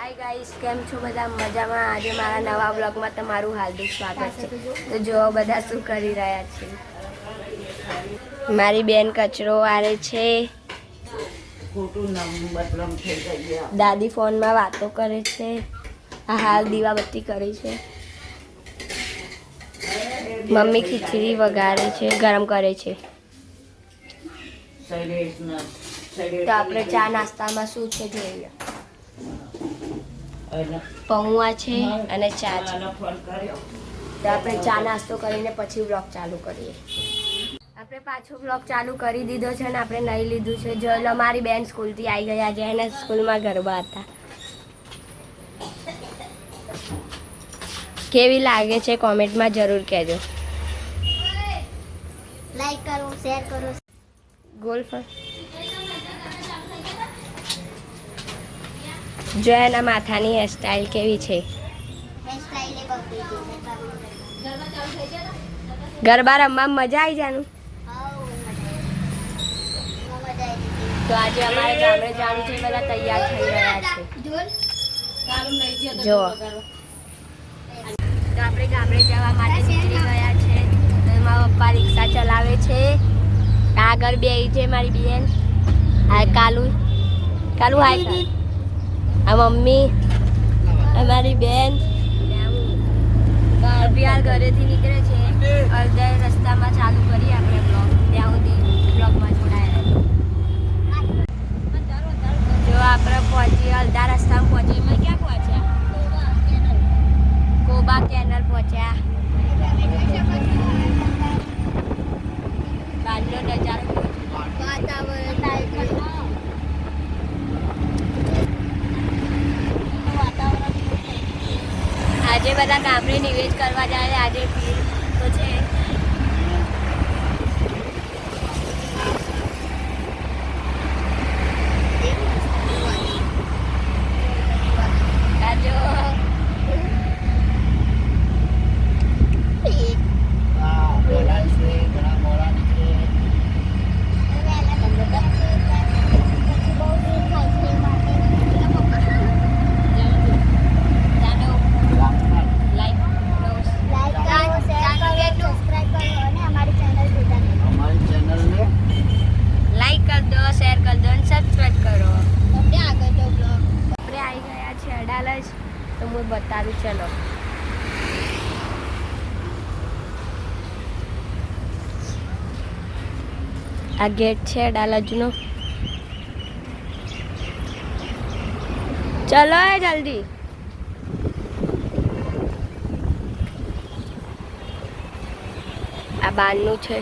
Hi guys, કેમ છો બધા? મજામાં? આજે મારા નવા બ્લોગમાં તમારું હાર્દિક સ્વાગત છે. તો જો બધા શું કરી રહ્યા છે. મારી બેન કચરો વાળે છે, દાદી ફોનમાં વાતો કરે છે, આ હાલ દીવાબત્તી કરે છે, મમ્મી ખીચડી વઘારે છે, ગરમ કરે છે. તો આપણે ચા નાસ્તામાં શું છે જોઈએ. પૌવા છે અને ચા છે. તો આપણે ચા નાસ્તો કરીને પછી બ્લોગ ચાલુ કરીએ. આપણે પાછો બ્લોગ ચાલુ કરી દીધો છે ને આપણે નહીં લીધું છે. જો અમારી બેન સ્કૂલથી આવી ગયા છે, એને સ્કૂલમાં ગરબા હતા. કેવી લાગે છે કોમેન્ટમાં જરૂર કહેજો. લાઈક કરો, શેર કરો. ગોલ્ફ જો એના માથાની હેરસ્ટાઈલ કેવી છે. ગરબા રમવા મજા આવી જાનું. તો આજે અમારે ગામડે જવાનું છે, બધા તૈયાર થઈ રહ્યા છે. જો તો આપણે ગામડે જવા માટે નીકળી ગયા છે. મારા પપ્પા રિક્ષા ચલાવે છે, આગળ બેહી છે મારી બેન. હાય કાલુ, કાલુ હાય. આ મમ્મી, અમારી બેન અભિયાર ઘરેથી નીકળે છે. અડધા રસ્તામાં ચાલુ કરીએ આપણે બ્લોગ. ત્યાં સુધી બ્લોગમાં જોડાયા. જો આપણે પહોંચી અડધા રસ્તામાં પહોંચી. એમાં ક્યાં પહોંચ્યા? કોબા કેનલ પહોંચ્યા. બહારનો નજારો આજે બધા ગામડે નિવેશ કરવા જાય. આજે ભીડ તો છે. તો હું બતાવું. ચલો આ ગેટ છે અડાલજનો. ચલો જલ્દી. આ બારનું છે.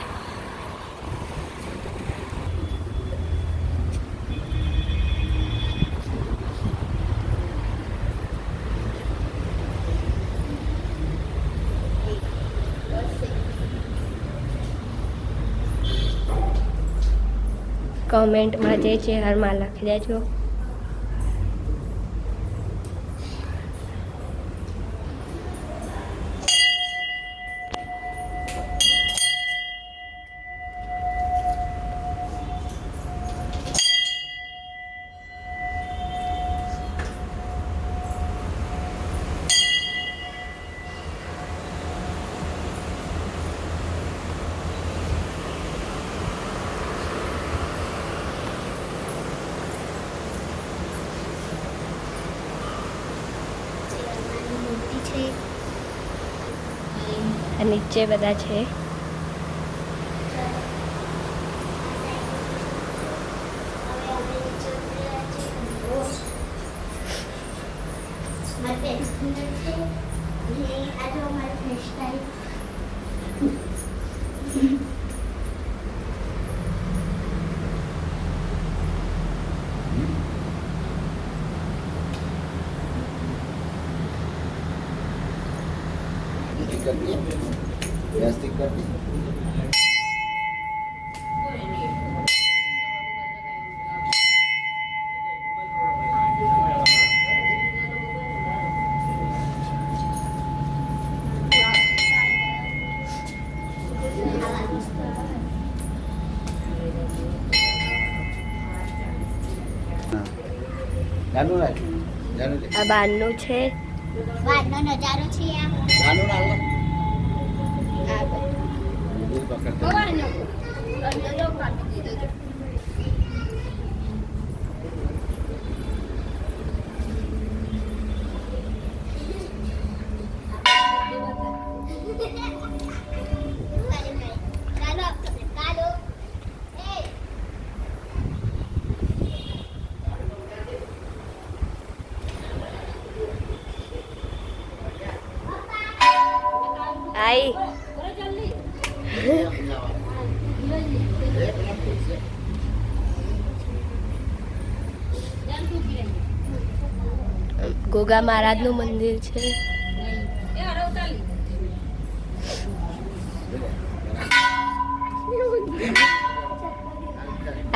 કોમેન્ટમાં જે છે હરમાં લખી દેજો. નીચે બધા છે. व्यवस्थित कर दी. ચાલુ રાખ. જાનું લે. આ બહારનું છે. બહારનો નજારો છે આ. જાનું ના લે. આ બધું. દૂધ પકડતો. કાલો કાલો એ આઈ ગોગા મહારાજનું મંદિર છે.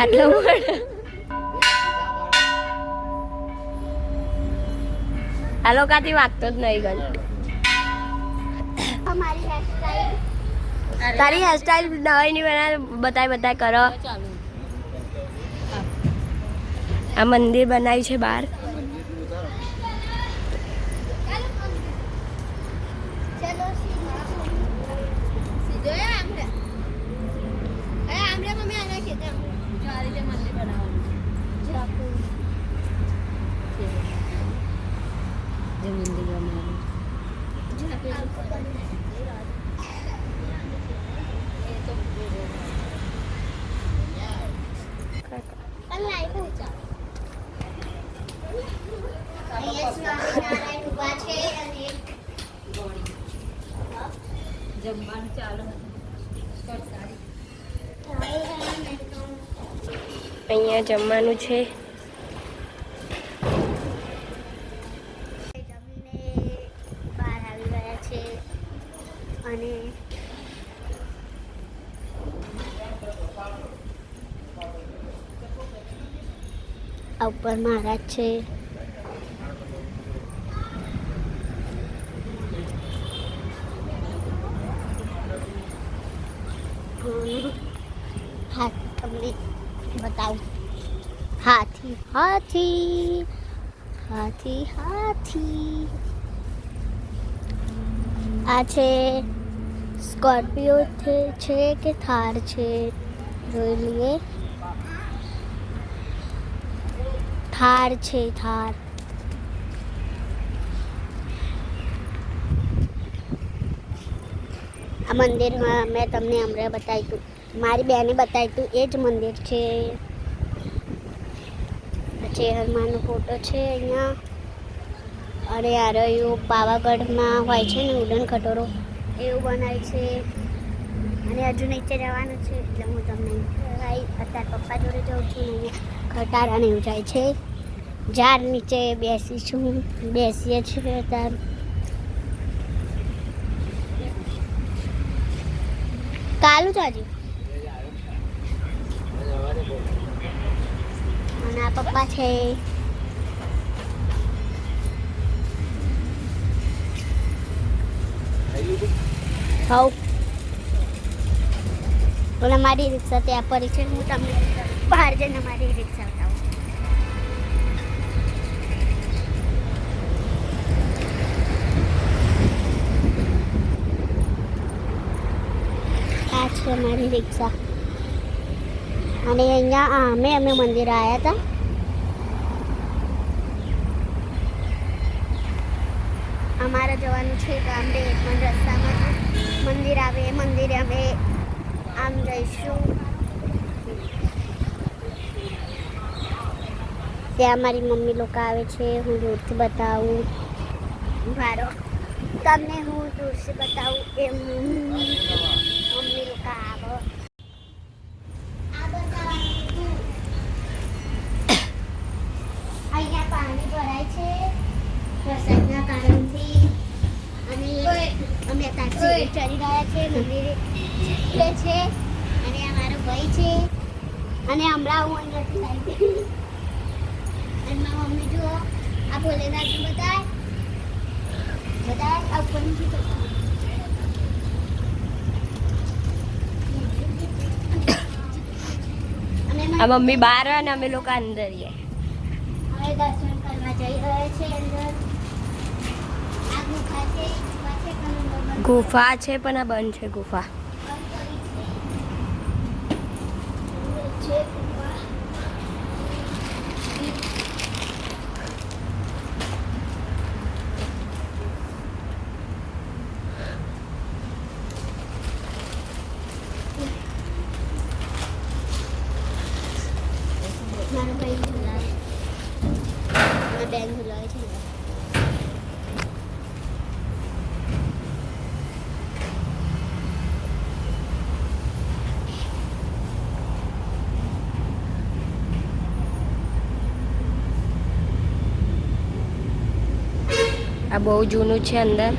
આટલો મોટો આ લોકોથી વાગતો જ નહીં ગણ. અમારી હેરસ્ટાઈલ તારી હેરસ્ટાઈલ નવાઈની બતાય કરો. આ મંદિર બનાવ્યું છે બહાર. ચલો સીધો આમરે આમરે મમ્મી આના ખેતર આ રીતે મંદિર બનાવવાનું જે મંદિર બનાવવાનું જમવાનું ચાલુ અહીંયા જમવાનું છે. જમીને બહાર આવી ગયા છે અને આ ઉપર મહારાજ છે. હા તમને બતાવું. હાથી હાથી હાથી હાથી આ છે સ્કોર્પિયો છે કે થાર છે જોઈ લઈએ. થાર છે થાર. આ મંદિરમાં મેં તમને હમણાં બતાવ્યું હતું, મારી બેને બતાવ્યું હતું એ જ મંદિર છે. પછી હનુમાનનો ફોટો છે અહીંયા. અને આ રહ્યું પાવાગઢમાં હોય છે ને ઉડન ખટોરો એવું બનાવ્યું છે. અને હજુ નીચે જવાનું છે એટલે હું તમને અત્યારે પપ્પા જોડે જાઉં છું. અહીંયા ખટારા ને એવું જાય છે. ઝાડ નીચે બેસીએ છીએ અત્યારે. કાલું ચાજી અને આ પપ્પા છે. હવ અને મારી રિક્ષા ત્યાં પડી છે. હું તમને બહાર જઈને મારી રિક્ષા બતાવું. આ છે મારી રિક્ષા. અને અહીંયા અમે મંદિર આવ્યા હતા. અમારે જવાનું છે ગામડે પણ રસ્તામાં મંદિર આવે એ મંદિરે અમે આમ જઈશું. ત્યાં મારી મમ્મી લોકો આવે છે. હું દૂરથી બતાવું મારો તમને હું દૂરથી બતાવું એમ મમ્મી લોકો આવે. અહીંયા પાણી ભરાય છે વરસાદના કારણથી. અને અમે તાજી ચડી ગયા છે મંદિરે છે. અને આ મારો ભાઈ છે. અને હમણાં હું અહીંયાથી આવી ગઈ. અને મારી મમ્મી જુઓ આ ભોલેનાથનું બતાય આ ઉપરનું શું કરતા. આ મમ્મી બહાર અને અમે લોકો અંદર. હવે દર્શન કરવા જઈ રહ્યા છે અંદર આ ગુફા છે ગુફા છે પણ આ બંધ છે ગુફા. મારો ભાઈ ઝુલાય મારા બેન ઝુલાય છે આ બહુ જૂનું છે અંદર.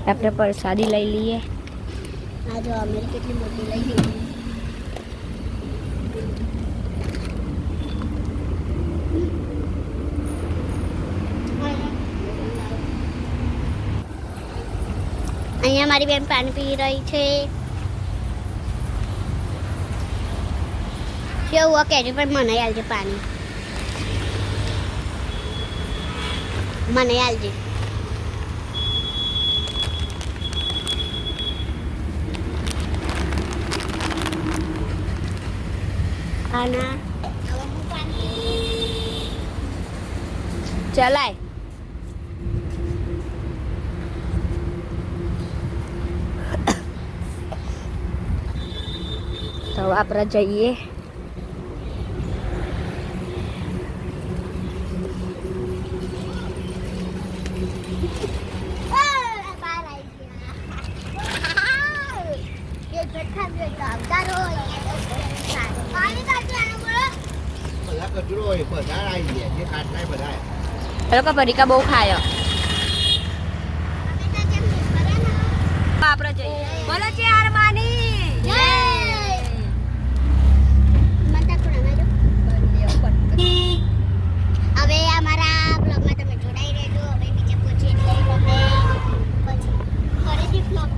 આપણે પ્રસાદી લઈ લઈએ. આ જો અમે કેટલી મોટી લઈ લીધી અહીંયા મારી બેન પાણી પી રહી છે કેવું કહેજો પણ મને આલજે પાણી મને આલજે આના ચલાય. તો આપણે જઈએ. બધા કચરો હોય બધા આવી ગયા જે ખાટલાય બધા એ લોકો પરીકા બહુ ખાય. આપણે જઈએ. બોલો છે યાર માની હવે અમારા બ્લોગમાં તમે જોડાઈ રહેજો હવે બીજા પહોંચીએ એટલે તમે પછી ફરીથી બ્લોગ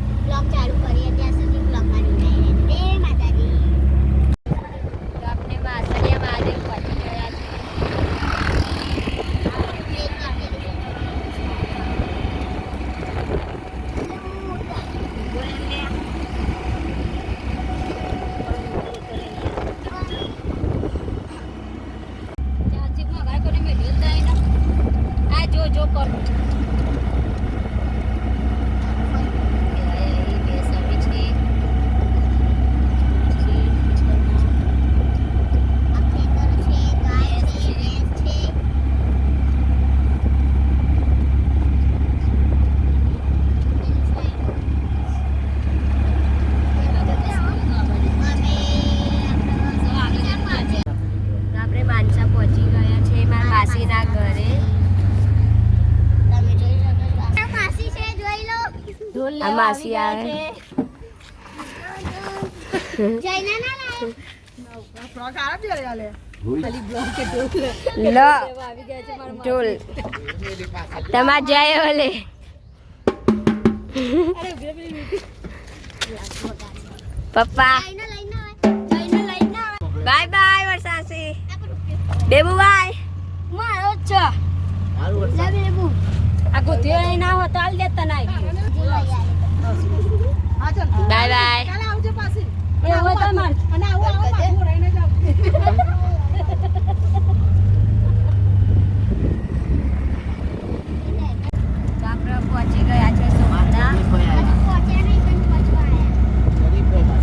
ચાલુ કરીએ ત્યાં સુધી બ્લોગમાં જોડાઈ રહેજો જય માતાજી. તો આપણે વાસણિયા મહાદેવ પહોંચી ગયા છે. આ જો જો કર આપણે માનસા પહોંચી ગયા છે મારા માસીના ઘરે. તમે જોઈ શકો છો આ માસી છે જોઈ લો આ માસી આવે. જઈને ના લાવ લો ઢોલ તમાર જાય ઓલે. પપ્પા બાય બાય વર્ષાસી બેબુ બાય. મારો જ છે સારું વર્ષ લે બેબુ આ ગોથીઓ ના હોત હાલ દેતા નહીં. Bye bye. એવું તો માર તો આપણે પહોંચી ગયા છે સોમનાથ. પહોંચ્યા નહીં પણ પહોંચવા આવ્યા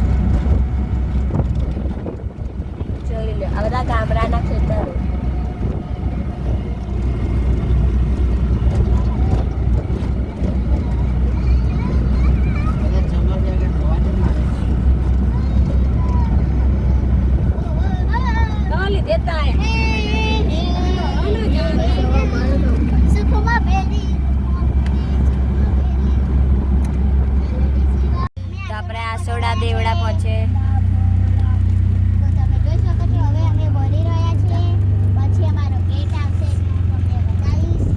જોઈ લો આ બધા ગામડાના ખેતરો. દેતા સુખમાં બેલી તો આપણે આસોડા દેવડા પહોંચે. તમે જોઈ શકો છો હવે અમે બોલી રહ્યા છીએ પછી અમારો ગેટ આવશે ત્યાં તમને બતાવીશ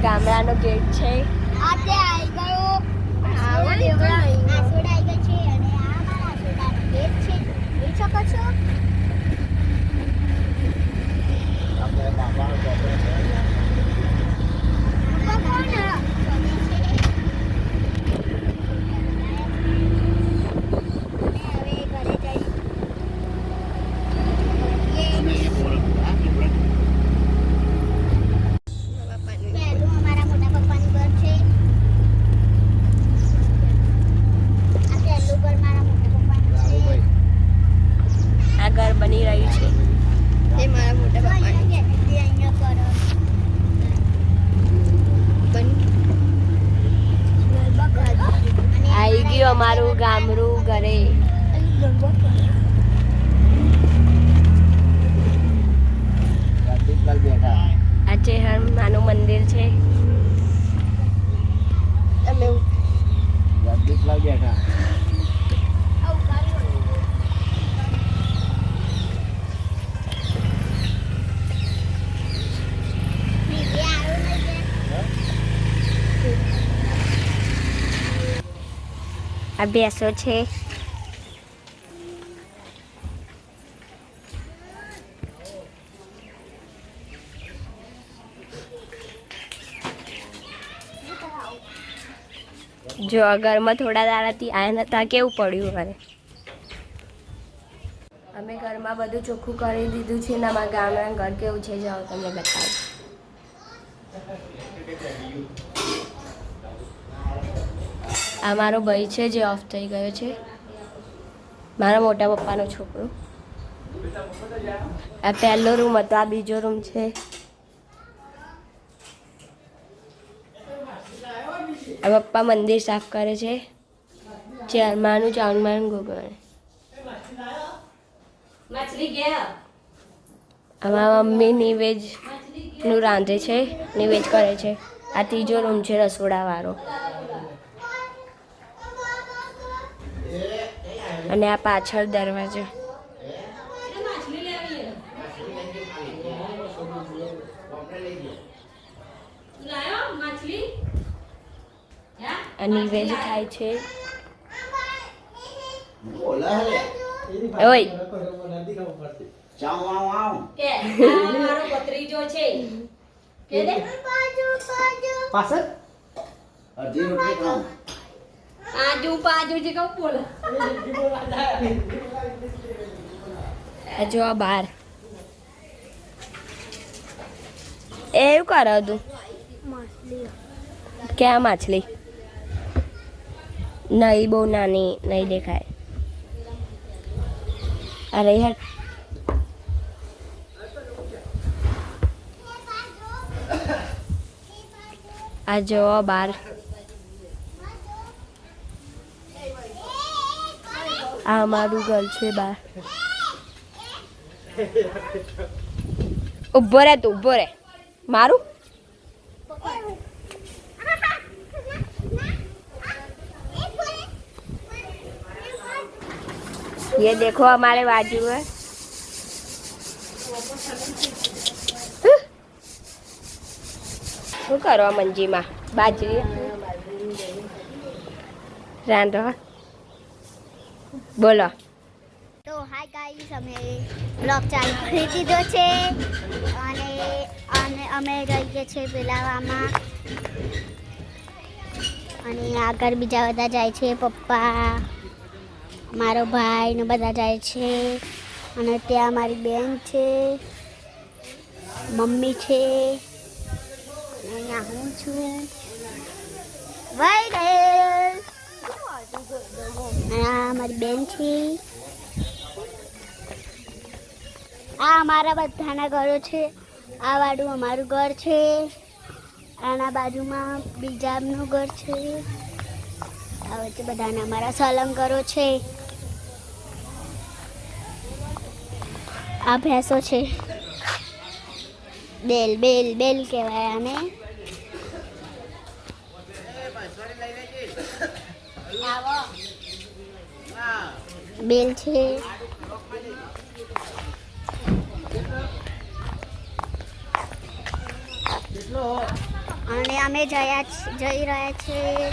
ગામડાનો ગેટ છે. આજે આવી ગયો આસોડ આવી ગઈ છે અને આ મારા આસોડાનો ગેટ છે જોઈ શકો છો. આપણે બાપાનો ચોપડો છે. પપ્પા કોણ અમે એ ઓળખું, હા, એ ઓળખું. પહેલું અમારા મોટા પપ્પાનું ઘર છે. આ પહેલું ઘર મારા મોટા પપ્પાનું છે. ભાઈ, આ ઘર બની રહ્યું છે. એ મારા મોટા પપ્પાનું. અહીંયા કરો આવી ગયું અમારું ગામડું ઘરે. રાજદીપલાલ બેઠા. આ છે હનુમાનનું મંદિર છે. રાજદીપલાલ બેઠા. આ ભેંસો છે. જો આ ઘરમાં થોડા દાડાથી આયા નતા, કેવું પડ્યું ઘરે. અમે ઘરમાં બધું ચોખ્ખું કરી દીધું છે ને અમારા ગામડાનું ઘર કેવું છે જાઓ તમને બતાવું. આ મારો ભાઈ છે જે ઓફ થઈ ગયો છે, મારા મોટા પપ્પાનો છોકરો. આ પહેલો રૂમ હતો, આ બીજો રૂમ છે. આ પપ્પા મંદિર સાફ કરે છે. ચારમાનું ચાંદમાનું ગોગણ. આમાં મમ્મી નિવેજનું રાંધે છે, નિવેજ કરે છે. આ ત્રીજો રૂમ છે રસોડાવાળો. અને આ પાછળ દરવાજો. આ નિવેજ થાય છે. બોલા હે. ઓય ચાવ આવ આવ. પાછળ અડધી રોટલી ખાઉં. જો આ બાર એવું કરો તું. ક્યાં માછલી? નહીં, બહુ નાની નહીં દેખાય. અરે યાર, આ જો બાર. આ અમારું ઘર છે બાર. ઉભો રે તું, ઉભો રે. મારું ये देखो हमारे बाजू है. શું કરો મંજીમાં? બાજરી રાંધો. બોલો. તો હાય ગાઈસ, અમે બ્લોગ ચાલુ કરી દીધો છે અને અમે રહીએ છીએ પેલાવામાં અને આગળ બીજા બધા જાય છે. પપ્પા, મારો ભાઈ ને બધા જાય છે અને ત્યાં મારી બેન છે, મમ્મી છે અને અહીંયા હું છું. અને આ મારી બેન છે. આ અમારા બધાના ઘરો છે. આ વાળું અમારું ઘર છે. આના બાજુમાં બીજાનું ઘર છે. આ વચ્ચે બધાના અમારા સલંગ ઘરો છે. આ ભેંસો છે. બેલ બેલ બેલ કહેવાય આને. બેલ છે. અને અમે જઈ રહ્યા છીએ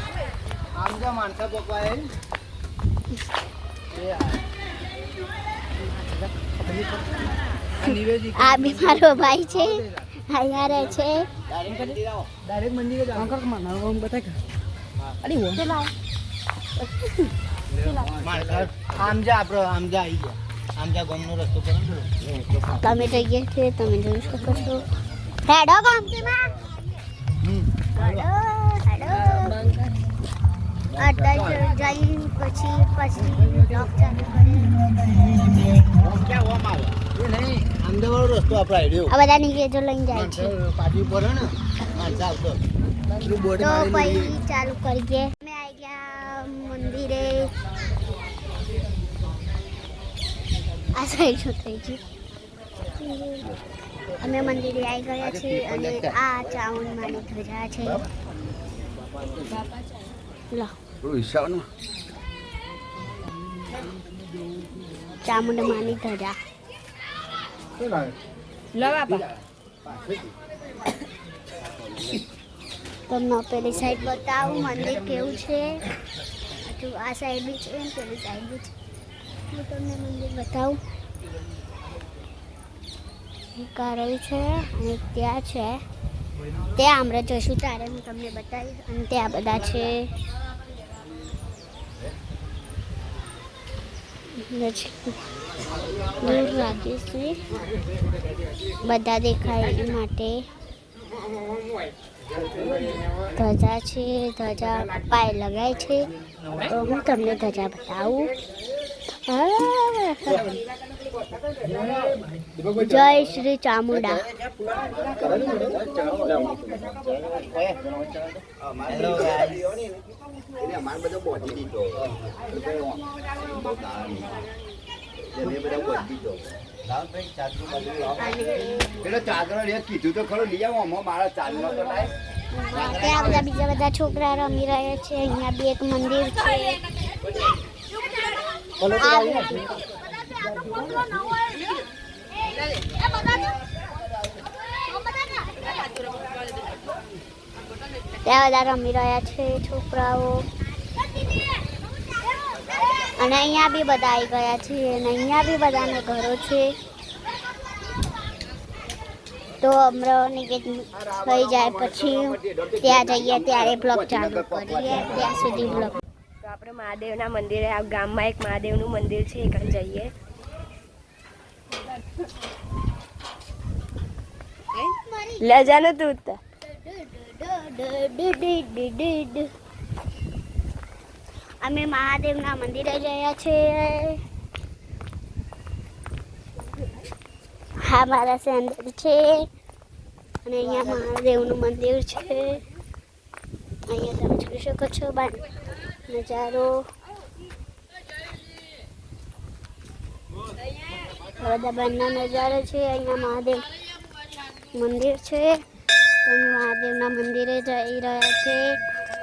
આમ જો માણસો પકવાય આ બી મારો ભાઈ છે અહીંયા રહે છે ડાયરેક્ટ મંદિરે જાઓ આમ જા આપણો આમ જા આવી ગયા આમ જા ગામનો રસ્તો પર તમે જઈએ છીએ તમે જોઈ શકો છો હેડો ગામતીમાં હેડો અત્યારે જઈ પછી બ્લોગ ચાલુ કરીએ ક્યાં ઓમ આવે એ નહીં અમદાવાદ રસ્તો આપણે આઈડિયો આ બધા નીકળે લઈને જાય છે પાટી પર ને માણસા આવતો બોર્ડ તો મારેલું પછી ચાલુ કરીએ અમે આવી ગયા મંદિરે આ સાઈડ શું થઈ ગયું અમે મંદિરે આવી ગયા છીએ અને આ ચામુંડમાની ધજા છે લો ચામુંડમાની ધજા લો બાપા તમને પેલી સાઈડ બતાવું મંદિર કેવું છે હજુ આ સાઈડ બી છે ને પેલી સાઈડ બી છે હું તમને મંદિર બતાવું એક આ રહ્યું છે અને ત્યાં છે ત્યાં આપણે જઈશું ત્યારે હું તમને બતાવીશ અને ત્યાં બધા છે દૂર રાખીશું બધા દેખાય એ માટે ધજા છે ધજા પાય લગાય છે તો હું તમને ધજા બતાવું જય શ્રી ચામુંડા કીધું તો ખરું લઈ આવો મારા ચાલનો તો ત્યાં બીજા બધા છોકરા રમી રહ્યા છે અહીંયા બી એક મંદિર છે ત્યાં બધા રમી રહ્યા છે છોકરાઓ અને અહીંયા બી બધા આવી ગયા છે અને અહીંયા બી બધાના ઘરો છે તો હમણાં નિકેત થઈ જાય પછી ત્યાં જઈએ ત્યારે બ્લોગ ચાલુ કરીએ ત્યાં સુધી બ્લોગ તો આપણે મહાદેવના મંદિરે આ ગામમાં એક મહાદેવનું મંદિર છે એકણ જઈએ લે જાનું તું તો અમે મહાદેવના મંદિરે ગયા છીએ હા મારા સેન્ટર છે અને અહીંયા મહાદેવનું મંદિર છે અહીંયા તમે જોઈ શકો છો નજારો બધા બંને નજારો છે અહીંયા મહાદેવ મંદિર છે તમે મહાદેવના મંદિરે જઈ રહ્યા છે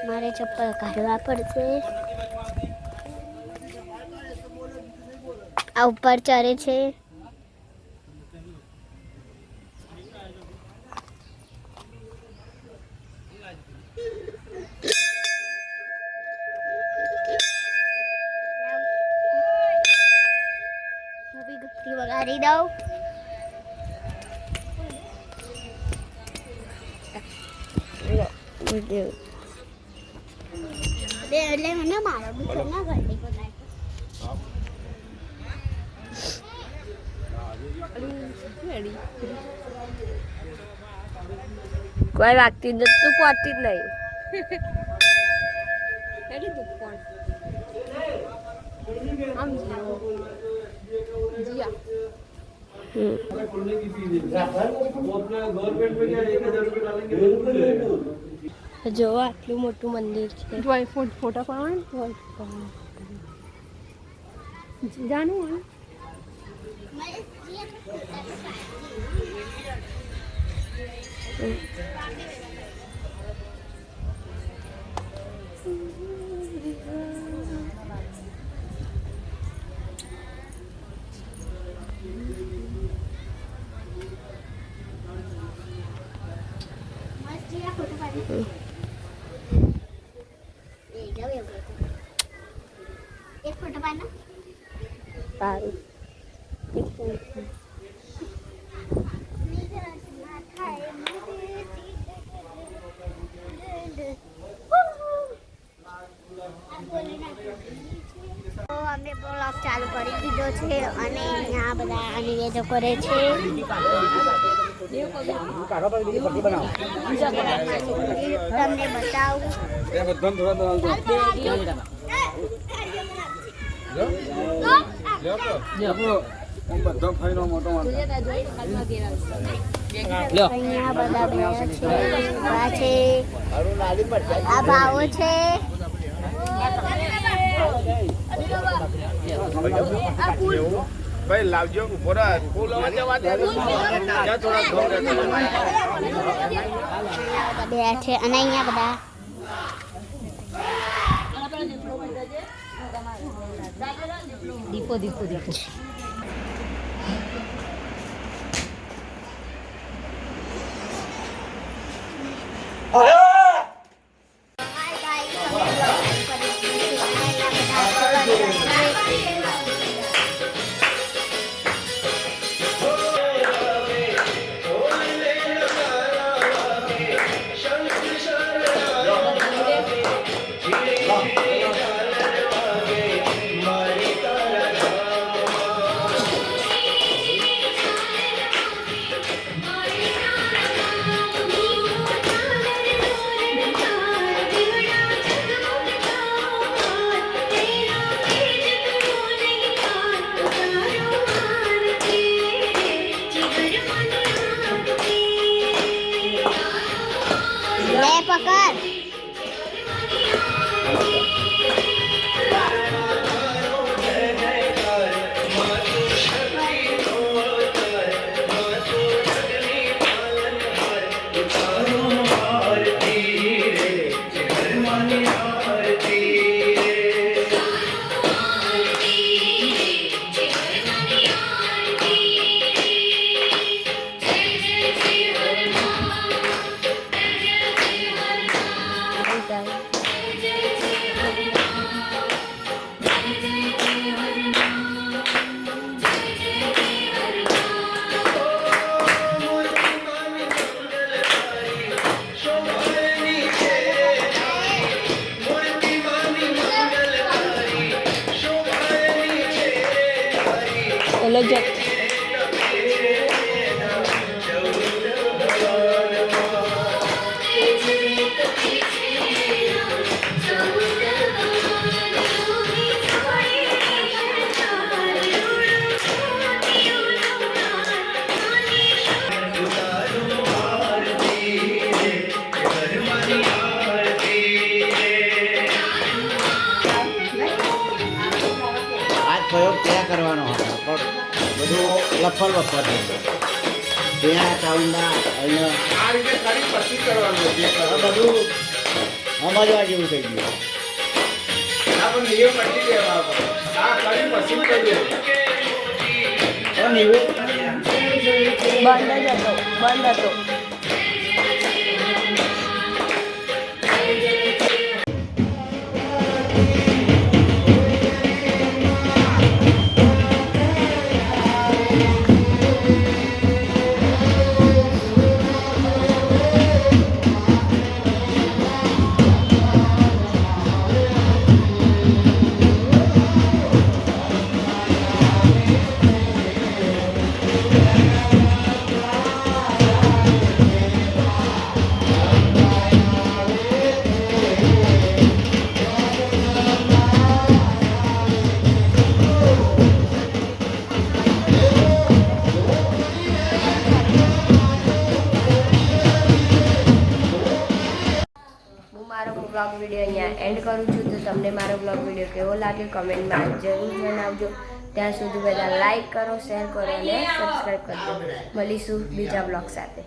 મારે ચપ્પલ કાઢવા પડશે આ ઉપર ચડે છે વગાડી દઉં એટલે મને મારો બીજો ના ઘડી કોઈ વાગતી જ તું પહોંચતી જ નહીં જો આટલું મોટું મંદિર છે ફોટા પાડવાનું જાણવું ફોટો એક ફોટો પાડો. સારું તો અમે બ્લોગ ચાલુ કરી દીધો છે અને અહીંયા બધા નિવેદો કરે છે. તમને બતાવું. અહીંયા બધા બેઠા છે. આ ભાવો છે. ભાઈ લાવજો ઉભો રહે ફૂલ હવે જવા દે થોડા બે છે અને અહીંયા બધા દીપો દીપો દીપો પકડ. પ્રયોગ ત્યાં કરવાનો હતો પણ બધું લફર વફર ત્યાં ચાઉંડા અહીંયા આ રીતે કરી પછી કરવાનું બધું સમજવા જેવું થઈ ગયું. પણ નિયમ પટી દેવા આ કરી પછી કરજો. બંધ હતો બ્લોગ વિડીયો અહીંયા એન્ડ કરું છું. તો તમને મારો બ્લોગ વિડીયો કેવો લાગ્યો કમેન્ટમાં જરૂર જણાવજો. ત્યાં સુધી બધા લાઈક કરો, શેર કરો અને સબસ્ક્રાઈબ કરજો. મળીશું બીજા બ્લોગ સાથે.